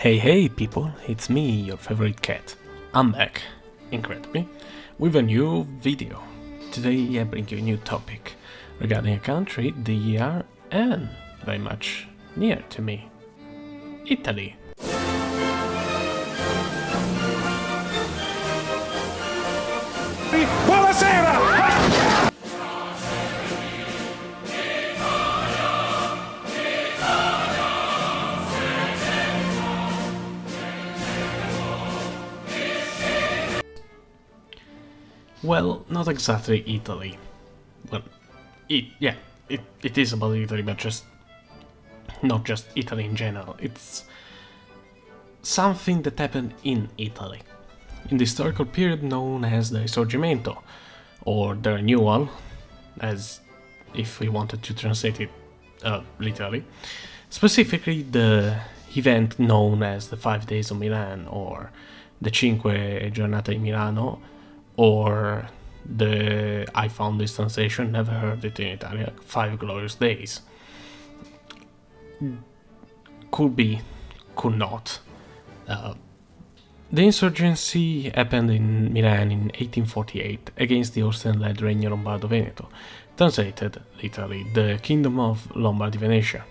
Hey people, it's me, your favorite cat. I'm back, incredibly, with a new video. Today I bring you a new topic regarding a country dear and very much near to me. Italy. Buonasera! Well, not exactly Italy. Well, it is about Italy, but not just Italy in general. It's something that happened in Italy, in the historical period known as the Risorgimento, or the renewal, as if we wanted to translate it literally. Specifically, the event known as the 5 Days of Milan, or the Cinque Giornate di Milano, or I found this translation, never heard it in Italian, 5 Glorious Days. Could be, could not. The insurgency happened in Milan in 1848 against the Austrian-led Regno Lombardo-Veneto, translated literally the Kingdom of Lombardy-Venetia.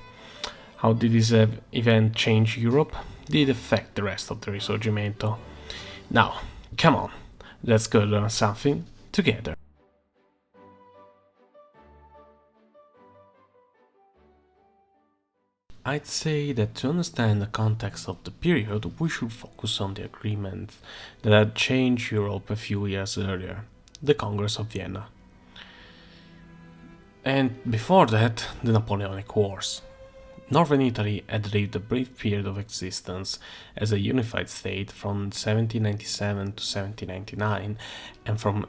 How did this event change Europe? Did it affect the rest of the Risorgimento? Now, come on, let's go learn something together. I'd say that to understand the context of the period, we should focus on the agreement that had changed Europe a few years earlier, the Congress of Vienna. And before that, the Napoleonic Wars. Northern Italy had lived a brief period of existence as a unified state from 1797 to 1799 and from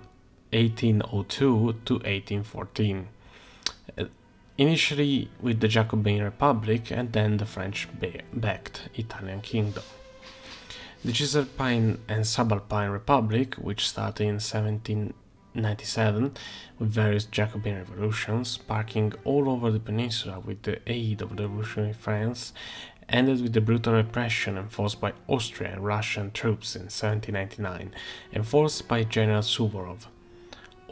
1802 to 1814. Initially with the Jacobin Republic and then the French-backed Italian Kingdom. The Cisalpine and Subalpine Republic, which started in 1797 with various Jacobin revolutions, sparking all over the peninsula with the aid of the revolutionary France, ended with the brutal repression enforced by Austrian and Russian troops in 1799, enforced by General Suvorov.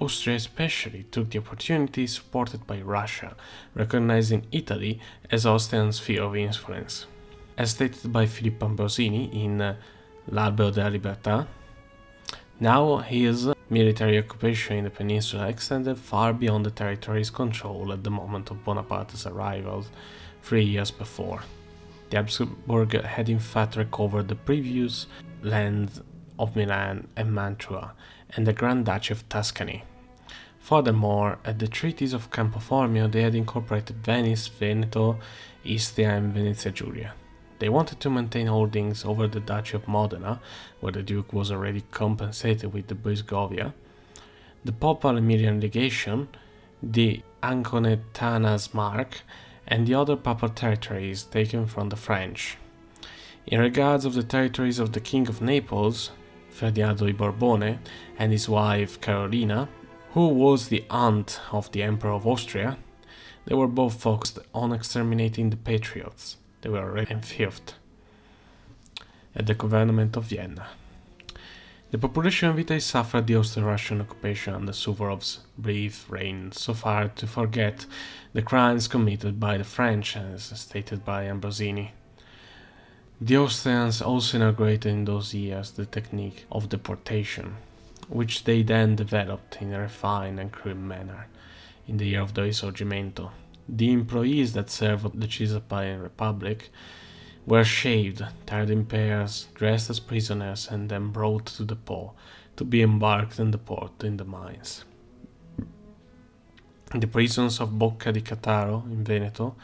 Austria especially took the opportunity supported by Russia, recognizing Italy as Austrian sphere of influence. As stated by Filippo Ambrosini in L'Albero della Libertà, now his military occupation in the peninsula extended far beyond the territory's control at the moment of Bonaparte's arrival 3 years before. The Habsburg had in fact recovered the previous lands of Milan and Mantua and the Grand Duchy of Tuscany. Furthermore, at the treaties of Campo Formio they had incorporated Venice, Veneto, Istria and Venezia Giulia. They wanted to maintain holdings over the Duchy of Modena, where the Duke was already compensated with the Brisgovia, the Papal Emilian Legation, the Anconetanas Mark, and the other papal territories taken from the French. In regards of the territories of the King of Naples, Ferdinando I Borbone, and his wife Carolina, who was the aunt of the Emperor of Austria, they were both focused on exterminating the patriots. They were already enfeoffed at the government of Vienna. The population of Italy suffered the Austro-Russian occupation under Suvorov's brief reign so far to forget the crimes committed by the French, as stated by Ambrosini. The Austrians also inaugurated in those years the technique of deportation, which they then developed in a refined and crude manner in the year of the Risorgimento. The employees that served the Cisalpine Republic were shaved, tied in pairs, dressed as prisoners, and then brought to the Po to be embarked and deported in the mines. The prisons of Bocca di Cataro in Veneto,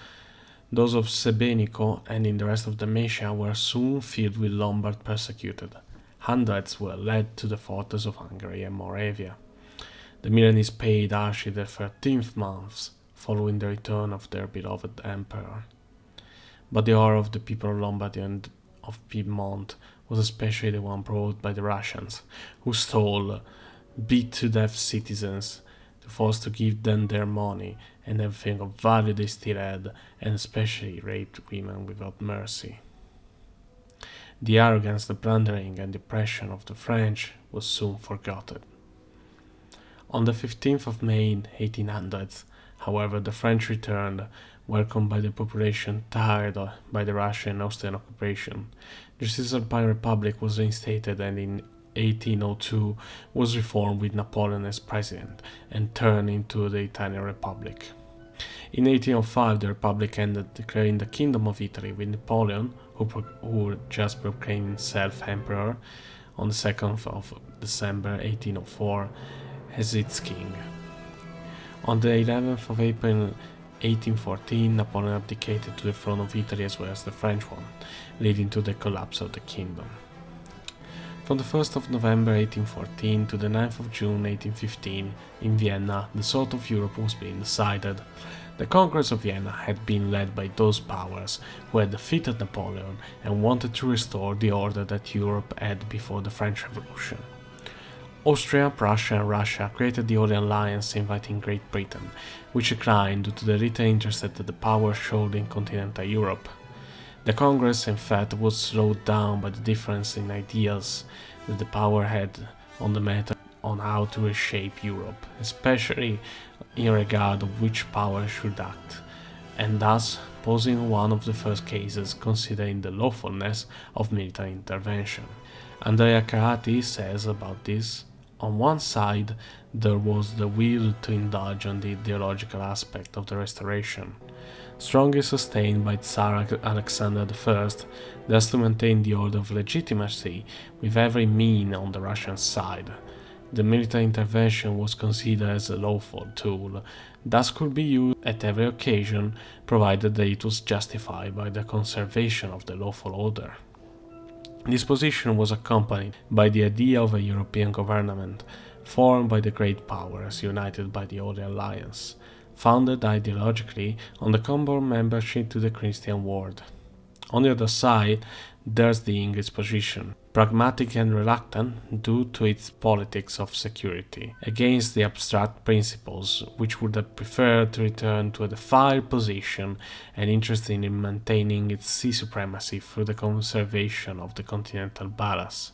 those of Sebenico and in the rest of Dalmatia were soon filled with Lombard persecuted. Hundreds were led to the fortress of Hungary and Moravia. The Milanese paid harshly their 13th months following the return of their beloved emperor. But the horror of the people of Lombardy and of Piedmont was especially the one brought by the Russians, who stole, beat to death citizens, to force to give them their money and everything of value they still had, and especially raped women without mercy. The arrogance, the plundering, and the oppression of the French was soon forgotten. On the 15th of May 1800, however, the French returned, welcomed by the population tired by the Russian and Austrian occupation. The Cisalpine Republic was reinstated and in 1802 was reformed with Napoleon as president and turned into the Italian Republic. In 1805 the Republic ended, declaring the Kingdom of Italy with Napoleon, who just proclaimed himself emperor on the 2nd of December 1804, as its king. On the 11th of April 1814, Napoleon abdicated to the throne of Italy as well as the French one, leading to the collapse of the kingdom. From the 1st of November 1814 to the 9th of June 1815, in Vienna, the sort of Europe was being decided. The Congress of Vienna had been led by those powers who had defeated Napoleon and wanted to restore the order that Europe had before the French Revolution. Austria, Prussia and Russia created the Holy Alliance, inviting Great Britain, which declined due to the little interest that the power showed in continental Europe. The Congress, in fact, was slowed down by the difference in ideas that the power had on the matter on how to reshape Europe, especially in regard of which power should act, and thus posing one of the first cases considering the lawfulness of military intervention. Andrea Carati says about this, on one side there was the will to indulge on the ideological aspect of the restoration, strongly sustained by Tsar Alexander I, thus to maintain the order of legitimacy with every mean on the Russian side. The military intervention was considered as a lawful tool, thus could be used at every occasion, provided that it was justified by the conservation of the lawful order. This position was accompanied by the idea of a European government, formed by the great powers united by the Holy Alliance, founded ideologically on the common membership to the Christian world. On the other side, there's the English position, pragmatic and reluctant due to its politics of security, against the abstract principles which would have preferred to return to a defined position and interested in maintaining its sea supremacy through the conservation of the continental balance,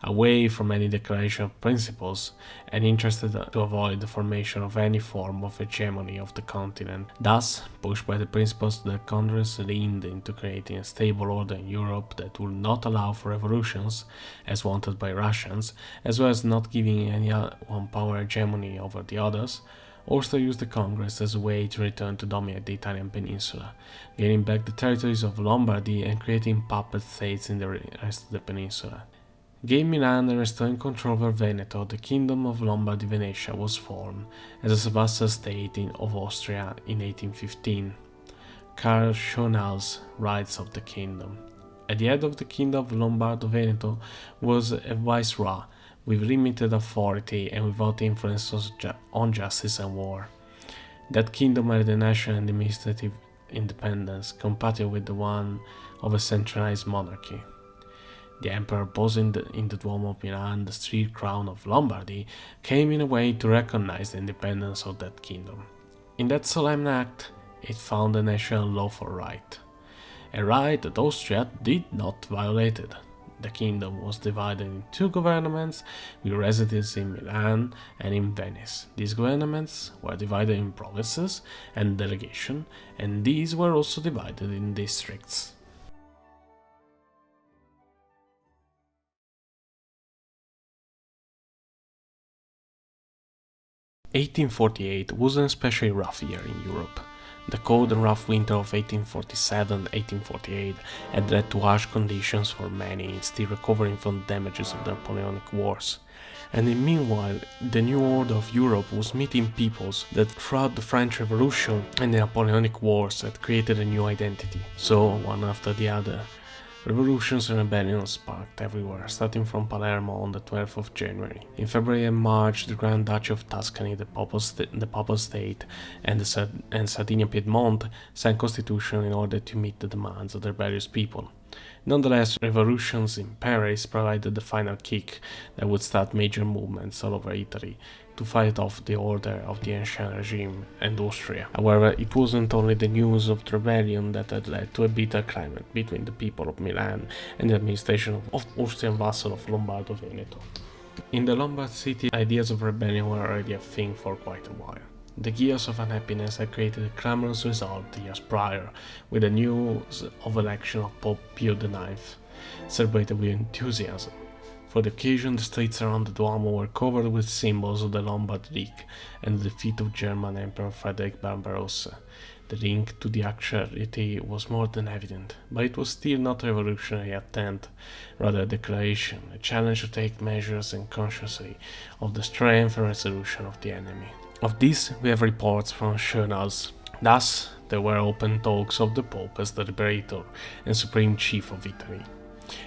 away from any declaration of principles, and interested to avoid the formation of any form of hegemony of the continent. Thus, pushed by the principles, the Congress leaned into creating a stable order in Europe that would not allow for revolutions, as wanted by Russians, as well as not giving any one power hegemony over the others. Austria used the Congress as a way to return to dominate the Italian peninsula, gaining back the territories of Lombardy and creating puppet states in the rest of the peninsula. Gaining Milan and restoring control over Veneto, the Kingdom of Lombardy-Venetia was formed as a vassal state of Austria in 1815. Karl Schönau's Rights of the Kingdom. At the head of the Kingdom of Lombardo-Veneto was a viceroy with limited authority and without influence on justice and war. That kingdom had a national and administrative independence compatible with the one of a centralized monarchy. The emperor posing in the Duomo of Milan, the street crown of Lombardy, came in a way to recognize the independence of that kingdom. In that solemn act, it found a national lawful right, a right that Austria did not violate. The kingdom was divided in two governments with residences in Milan and in Venice. These governments were divided in provinces and delegation, and these were also divided in districts. 1848 was an especially rough year in Europe. The cold and rough winter of 1847-1848 had led to harsh conditions for many still recovering from the damages of the Napoleonic Wars. And in meanwhile, the new order of Europe was meeting peoples that throughout the French Revolution and the Napoleonic Wars had created a new identity. So, one after the other, revolutions and rebellions sparked everywhere, starting from Palermo on the 12th of January. In February and March, the Grand Duchy of Tuscany, the Papal State, and Sardinia-Piedmont signed constitution in order to meet the demands of the rebellious people. Nonetheless, revolutions in Paris provided the final kick that would start major movements all over Italy, to fight off the order of the ancient regime and Austria. However, it wasn't only the news of the rebellion that had led to a bitter climate between the people of Milan and the administration of Austrian vassal of Lombardo-Veneto. In the Lombard city, ideas of rebellion were already a thing for quite a while. The gears of unhappiness had created a clamorous result years prior, with the news of election of Pope Pio IX, celebrated with enthusiasm. For the occasion, the streets around the Duomo were covered with symbols of the Lombard League and the defeat of German Emperor Frederick Barbarossa. The link to the actuality was more than evident, but it was still not a revolutionary attempt, rather a declaration, a challenge to take measures unconsciously of the strength and resolution of the enemy. Of this we have reports from journals. Thus, there were open talks of the Pope as the liberator and supreme chief of Italy.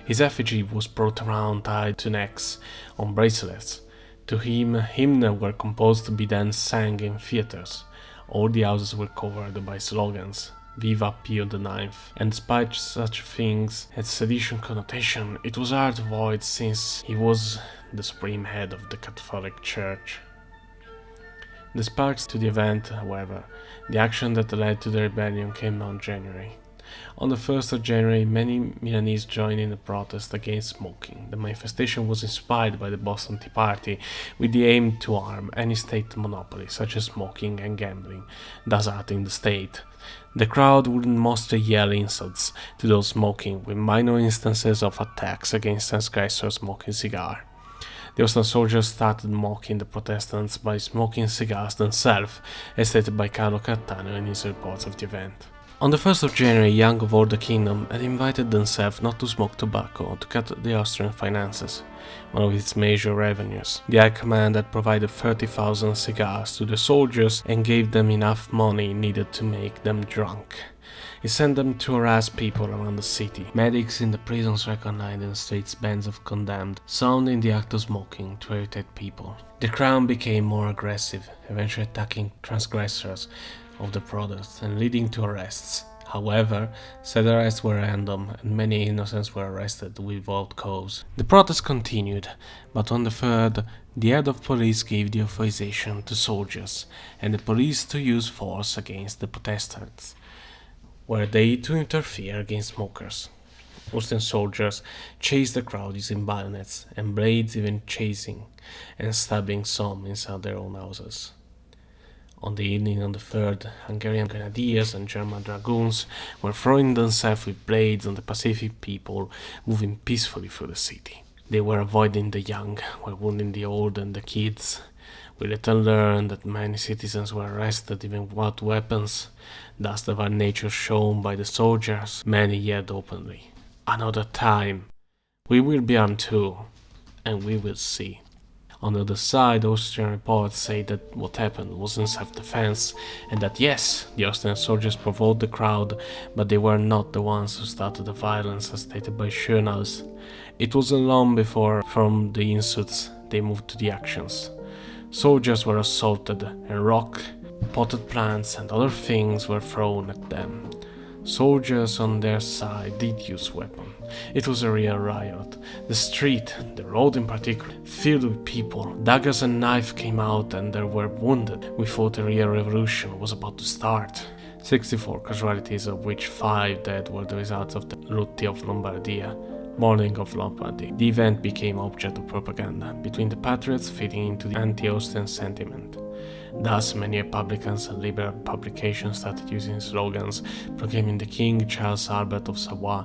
His effigy was brought around tied to necks on bracelets. To him, hymns were composed to be then sang in theaters. All the houses were covered by slogans, Viva Pio IX, and despite such things had sedition connotation, it was hard to avoid since he was the supreme head of the Catholic Church. The sparks to the event, however, the action that led to the rebellion came on January. On the 1st of January, many Milanese joined in a protest against smoking. The manifestation was inspired by the Boston Tea Party, with the aim to harm any state monopoly, such as smoking and gambling, thus hurting the state. The crowd would mostly yell insults to those smoking, with minor instances of attacks against transgressors smoking cigars. The Austrian soldiers started mocking the Protestants by smoking cigars themselves, as stated by Paolo Murialdi in his reports of the event. On the 1st of January, young of all the kingdom had invited themselves not to smoke tobacco to cut the Austrian finances, one of its major revenues. The High Command had provided 30,000 cigars to the soldiers and gave them enough money needed to make them drunk. He sent them to harass people around the city. Medics in the prisons recognized in the streets bands of condemned, some in the act of smoking to irritate people. The crowd became more aggressive, eventually attacking transgressors of the protest and leading to arrests. However, said arrests were random and many innocents were arrested without cause. The protest continued, but on the 3rd, the head of police gave the authorization to soldiers and the police to use force against the protestants. Were they to interfere against smokers? Austrian soldiers chased the crowd using bayonets and blades, even chasing and stabbing some inside their own houses. On the evening of the 3rd, Hungarian grenadiers and German dragoons were throwing themselves with blades on the Pacific people moving peacefully through the city. They were avoiding the young, were wounding the old and the kids. We later learned that many citizens were arrested even without weapons, thus the bad nature shown by the soldiers. Many yelled openly, "Another time! We will be armed too, and we will see." On the other side, Austrian reports say that what happened was in self-defense, and that yes, the Austrian soldiers provoked the crowd, but they were not the ones who started the violence as stated by journals. It wasn't long before, from the insults, they moved to the actions. Soldiers were assaulted, and rock, potted plants and other things were thrown at them. Soldiers on their side did use weapons. It was a real riot. The street, the road in particular, filled with people. Daggers and knives came out and there were wounded. We thought a real revolution was about to start. 64 casualties, of which 5 dead, were the results of the Lutti of Lombardia, Morning of Lombardy. The event became object of propaganda between the patriots, feeding into the anti-Austrian sentiment. Thus, many Republicans and liberal publications started using slogans proclaiming the King Charles Albert of Savoy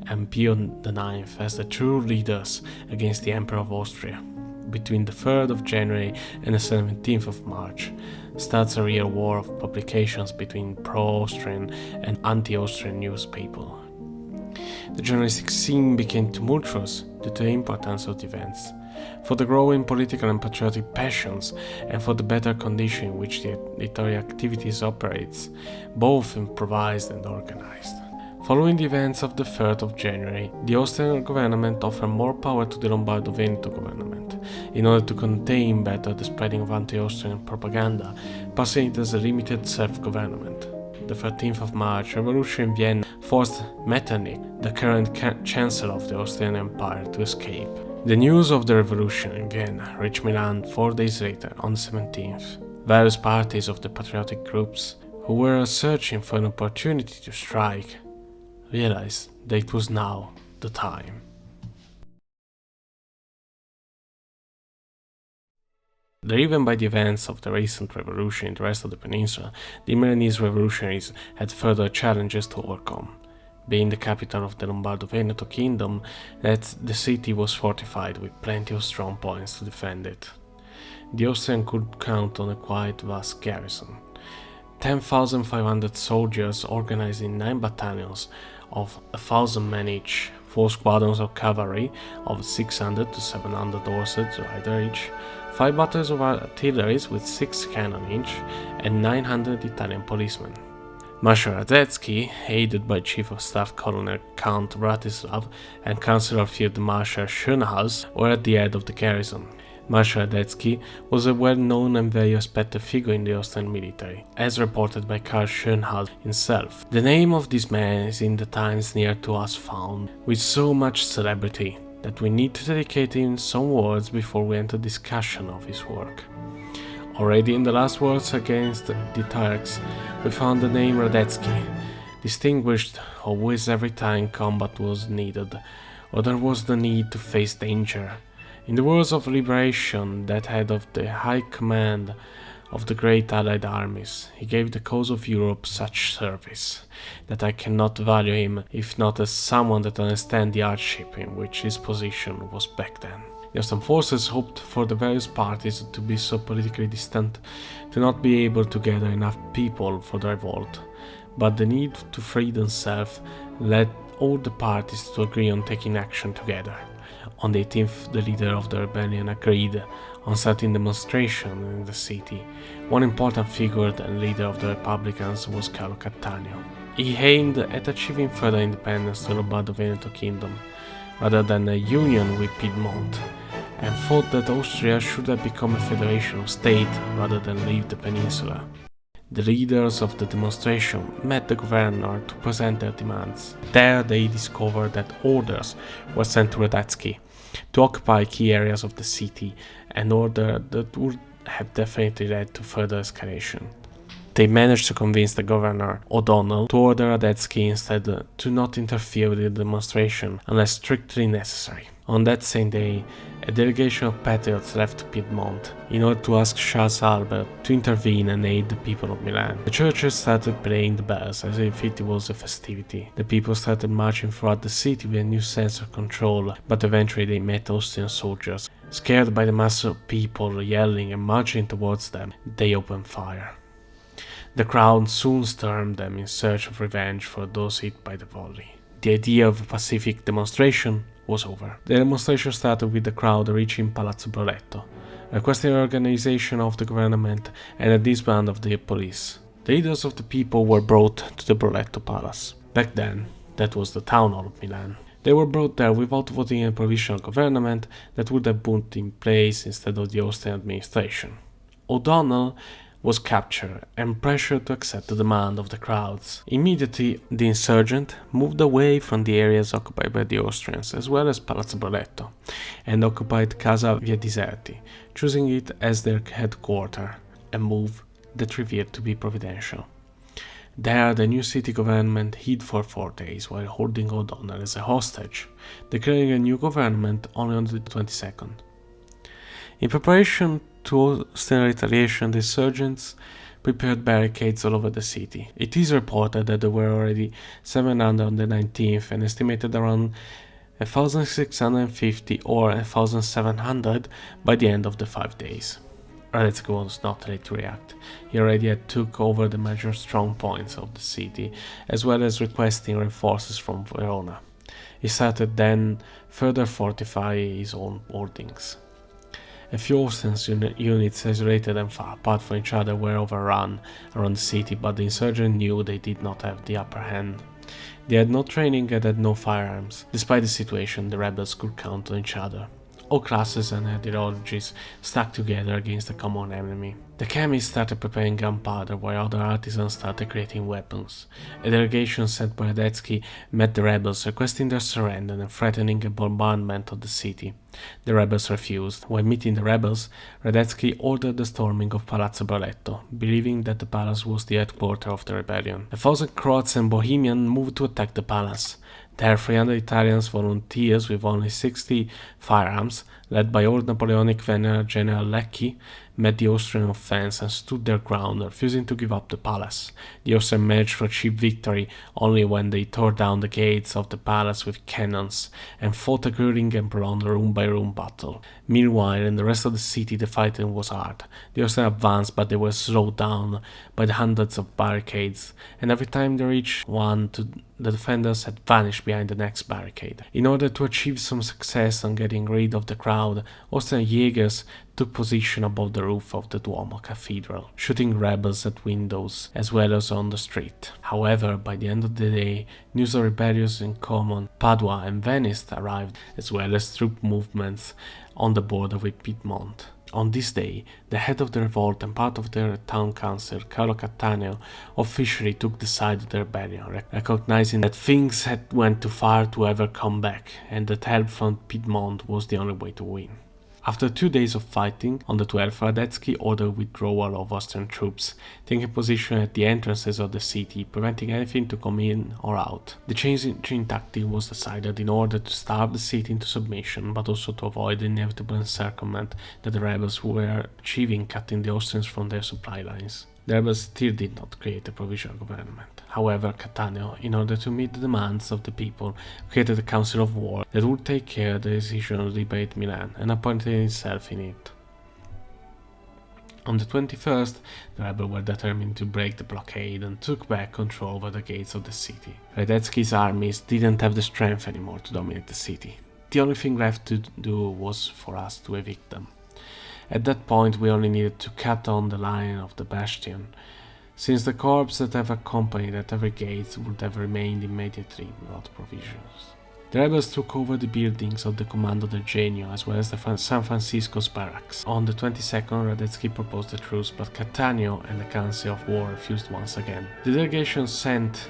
and Pio IX as the true leaders against the Emperor of Austria. Between the 3rd of January and the 17th of March starts a real war of publications between pro-Austrian and anti-Austrian newspapers. The journalistic scene became tumultuous due to the importance of the events, for the growing political and patriotic passions, and for the better condition in which the editorial activities operates, both improvised and organized. Following the events of the 3rd of January, the Austrian government offered more power to the Lombardo-Veneto government, in order to contain better the spreading of anti-Austrian propaganda, passing it as a limited self-government. The 13th of March, revolution in Vienna forced Metternich, the current chancellor of the Austrian Empire, to escape. The news of the revolution in Vienna reached Milan 4 days later, on the 17th. Various parties of the patriotic groups, who were searching for an opportunity to strike, realized that it was now the time. Driven by the events of the recent revolution in the rest of the peninsula, the Milanese revolutionaries had further challenges to overcome. Being the capital of the Lombardo-Veneto kingdom, that the city was fortified with plenty of strong points to defend it. The Austrians could count on a quite vast garrison. 10,500 soldiers organized in 9 battalions of 1,000 men each, 4 squadrons of cavalry of 600 to 700 horse rider each, 5 batteries of artillery with 6 cannon each, and 900 Italian policemen. Marshal Radetzky, aided by Chief of Staff Colonel Count Bratislav and Councillor Field Marshal Schönhaus, were at the head of the garrison. Marshal Radetzky was a well-known and very respected figure in the Austrian military, as reported by Karl Schönhaus himself. The name of this man is in the times near to us found, with so much celebrity, that we need to dedicate him some words before we enter discussion of his work. Already in the last wars against the Turks, we found the name Radetzky, distinguished always every time combat was needed, or there was the need to face danger. In the wars of liberation, that head of the high command of the great Allied armies, he gave the cause of Europe such service, that I cannot value him if not as someone that understands the hardship in which his position was back then. The Austrian forces hoped for the various parties to be so politically distant to not be able to gather enough people for the revolt, but the need to free themselves led all the parties to agree on taking action together. On the 18th, the leader of the rebellion agreed on starting demonstration in the city. One important figure and leader of the Republicans was Carlo Cattaneo. He aimed at achieving further independence to the Lombardo-Veneto kingdom, rather than a union with Piedmont, and thought that Austria should have become a federation of states rather than leave the peninsula. The leaders of the demonstration met the governor to present their demands. There they discovered that orders were sent to Radetzky to occupy key areas of the city, an order that would have definitely led to further escalation. They managed to convince the governor, O'Donnell, to order Radetzky instead to not interfere with the demonstration unless strictly necessary. On that same day, a delegation of patriots left Piedmont in order to ask Charles Albert to intervene and aid the people of Milan. The churches started playing the bells as if it was a festivity. The people started marching throughout the city with a new sense of control, but eventually they met Austrian soldiers. Scared by the mass of people yelling and marching towards them, they opened fire. The crowd soon stormed them in search of revenge for those hit by the volley. The idea of a pacific demonstration was over. The demonstration started with the crowd reaching Palazzo Broletto, requesting organization of the government and a disband of the police. The leaders of the people were brought to the Broletto Palace. Back then, that was the town hall of Milan. They were brought there without voting in a provisional government that would have put in place instead of the Austrian administration. O'Donnell was captured and pressured to accept the demand of the crowds. Immediately, the insurgents moved away from the areas occupied by the Austrians, as well as Palazzo Broletto, and occupied Casa Via Diserti, choosing it as their headquarters, a move that revealed to be providential. There, the new city government hid for 4 days while holding O'Donnell as a hostage, declaring a new government only on the 22nd. In preparation to Austrian retaliation, the insurgents prepared barricades all over the city. It is reported that there were already 700 on the 19th and estimated around 1,650 or 1,700 by the end of the 5 days. Radetzky was not ready to react. He already had took over the major strong points of the city, as well as requesting reinforcements from Verona. He started then further fortify his own holdings. A few Austrian units isolated and far apart from each other were overrun around the city, but the insurgents knew they did not have the upper hand. They had no training and had no firearms. Despite the situation, the rebels could count on each other. all classes and ideologies stuck together against a common enemy. The chemists started preparing gunpowder while other artisans started creating weapons. A delegation sent by Radetzky met the rebels, requesting their surrender and threatening a bombardment of the city. The rebels refused. While meeting the rebels, Radetzky ordered the storming of Palazzo Broletto, believing that the palace was the headquarters of the rebellion. 1,000 Croats and Bohemians moved to attack the palace. There, 300 Italians volunteers with only 60 firearms, led by old Napoleonic veteran General Lecchi, met the Austrian offense and stood their ground, refusing to give up the palace. The Austrians managed to achieve victory only when they tore down the gates of the palace with cannons and fought a grueling and prolonged room-by-room battle. Meanwhile, in the rest of the city, the fighting was hard. The Austrians advanced, but they were slowed down by the hundreds of barricades, and every time they reached one, the defenders had vanished behind the next barricade. In order to achieve some success on getting rid of the crowd, Austrian Jägers took position above the roof of the Duomo Cathedral, shooting rebels at windows as well as on the street. However, by the end of the day, news of rebellions in Como, Padua and Venice arrived, as well as troop movements on the border with Piedmont. On this day, the head of the revolt and part of their town council, Carlo Cattaneo, officially took the side of the rebellion, recognizing that things had went too far to ever come back, and that help from Piedmont was the only way to win. After 2 days of fighting, on the 12th, Radetzky ordered withdrawal of Austrian troops, taking position at the entrances of the city, preventing anything to come in or out. The change in tactic was decided in order to starve the city into submission, but also to avoid the inevitable encirclement that the rebels were achieving, cutting the Austrians from their supply lines. The rebels still did not create a provisional government. However, Cattaneo, in order to meet the demands of the people, created a council of war that would take care of the decision of liberate Milan and appointed himself in it. On the 21st, the rebels were determined to break the blockade and took back control over the gates of the city. Radetzky's armies didn't have the strength anymore to dominate the city. The only thing left to do was for us to evict them. At that point, we only needed to cut on the line of the bastion, since the corps that have accompanied at every gate would have remained immediately without provisions. The rebels took over the buildings of the Comando del Genio as well as the San Francisco's barracks. On the 22nd, Radetzky proposed a truce, but Cattaneo and the Council of War refused once again. The delegation sent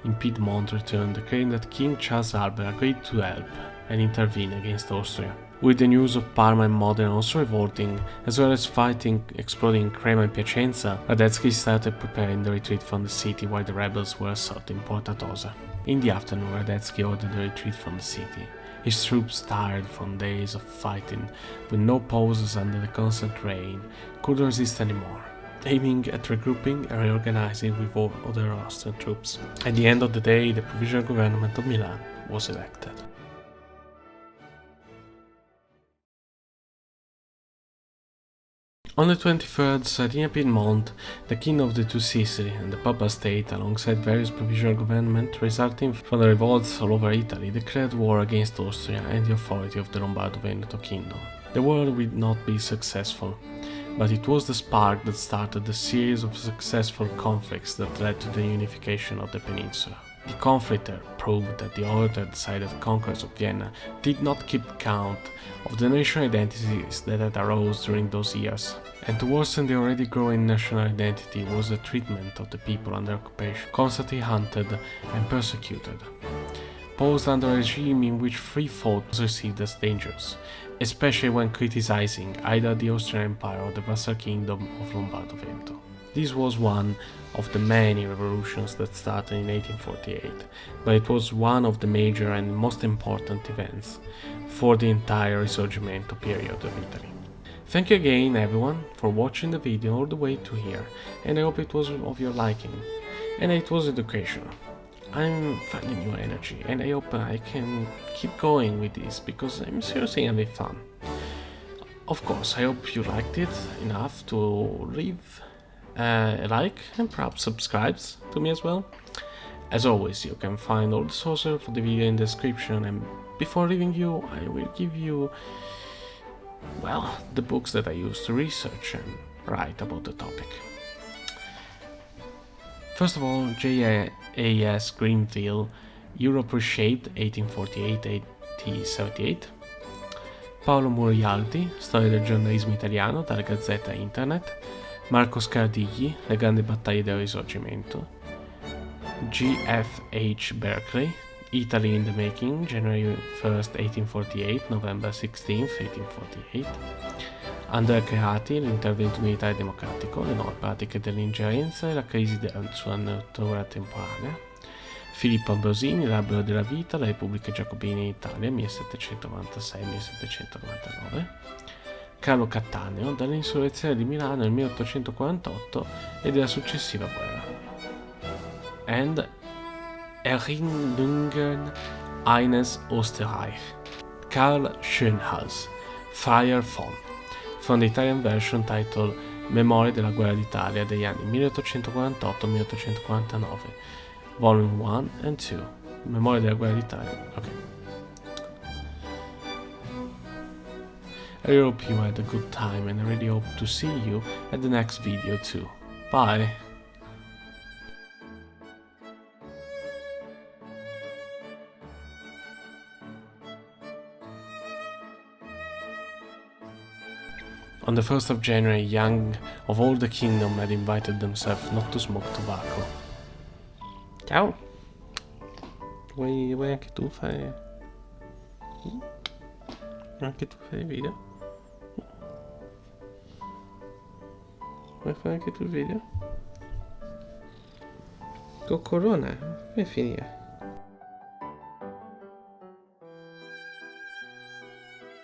in Piedmont returned, declaring that King Charles Albert agreed to help and intervene against Austria. With the news of Parma and Modena also revolting, as well as fighting exploding in Crema and Piacenza, Radetzky started preparing the retreat from the city while the rebels were assaulting Porta Tosa. In the afternoon, Radetzky ordered the retreat from the city. His troops, tired from days of fighting, with no pauses under the constant rain, couldn't resist anymore, aiming at regrouping and reorganizing with all other Austrian troops. At the end of the day, the provisional government of Milan was elected. On the 23rd, Sardinia-Piedmont, the King of the Two Sicily and the Papal State, alongside various provisional governments resulting from the revolts all over Italy, declared war against Austria and the authority of the Lombardo-Veneto kingdom. The war would not be successful, but it was the spark that started the series of successful conflicts that led to the unification of the peninsula. The conflict proved that the order-decided conquerors of Vienna did not keep count of the national identities that had arose during those years, and to worsen the already growing national identity was the treatment of the people under occupation, constantly hunted and persecuted, posed under a regime in which free thought was received as dangerous, especially when criticizing either the Austrian Empire or the vassal Kingdom of Lombardo-Veneto. This was one of the many revolutions that started in 1848, but it was one of the major and most important events for the entire Risorgimento period of Italy. Thank you again everyone for watching the video all the way to here, and I hope it was of your liking, and it was educational. I'm finding new energy, and I hope I can keep going with this because I'm seriously having fun. Of course, I hope you liked it enough to leave a like and perhaps subscribes to me as well. As always, you can find all the sources for the video in the description, and before leaving you, I will give you, well, the books that I use to research and write about the topic. First of all, J.A.S. Greenville, Europe Reshaped, 1848-1878. Paolo Murialdi, Storia del giornalismo italiano, dalle Gazzette a Internet. Marco Scardigli, Le grandi battaglie del Risorgimento. G.F H. Berkely, Italy in the Making, January 1st, 1848, November 16th, 1848. Andrea Carati, L'intervento militare democratico, le nuove pratiche dell'ingerenza e la crisi della sua natura temporanea. Filippo Ambrosini, L'albero della vita, le repubbliche giacobine in Italia, 1796-1799. Carlo Cattaneo, dall'insurrezione di Milano nel 1848 e della successiva guerra. And Erinnerungen eines Österreich, Karl Schönhaus, Freier from the Italian version titled Memorie della guerra d'Italia degli anni 1848-1849, Volume 1 and 2. Memorie della guerra d'Italia. Ok. I hope you had a good time and I really hope to see you at the next video too. Bye! On the 1st of January, young of all the kingdom had invited themselves not to smoke tobacco. Ciao! Vuoi anche tu fare... Anche tu fare video? Vuoi fare anche tu il video? Coccolona, come finire?